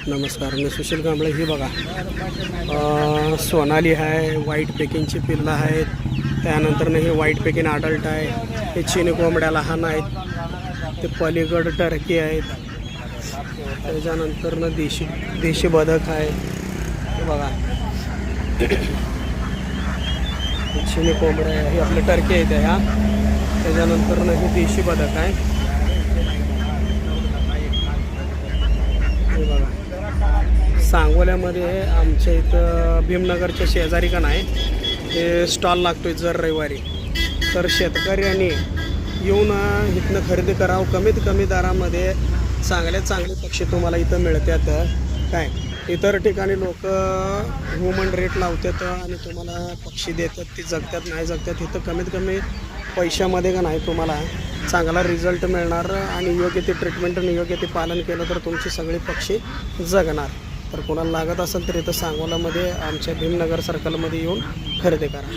नमस्कार, मी सुशील कांबळे. ही बघा सोनाली आहे, व्हाईट पेकिंगची पिल्लं आहेत. त्यानंतरनं हे व्हाईट पेकिंग अडल्ट आहे. हे चिनी कोंबड्या लहान आहेत. ते पलीकड टर्की आहेत. त्याच्यानंतरनं देशी बदक आहे. हे बघा चिनी कोंबड्या आहे. हे आपले टर्की आहेत ह्या. त्याच्यानंतरनं हे देशी बदक आहे. हे बघा सांगोल्यामध्ये आमच्या इथं भीमनगरच्या शेजारी का नाही हे स्टॉल लागतोय जर रविवारी. तर शेतकऱ्यांनी येऊन इथनं खरेदी करावं. कमीत कमी दरामध्ये चांगले पक्षी तुम्हाला इथं मिळतात. काय इतर ठिकाणी लोक ह्युमन रेट लावतात आणि तुम्हाला पक्षी देतात, ती जगतात नाही जगतात. इथं कमीत कमी पैशामध्ये का नाही तुम्हाला चांगला रिझल्ट मिळणार आणि योग्य ते ट्रीटमेंट आणि योग्य ते पालन केलं तर तुमची सगळी पक्षी जगणार. तर कोणाला लागत असेल तर इथं सांगोलामध्ये आमच्या भीमनगर सर्कलमध्ये येऊन खरेदी करा.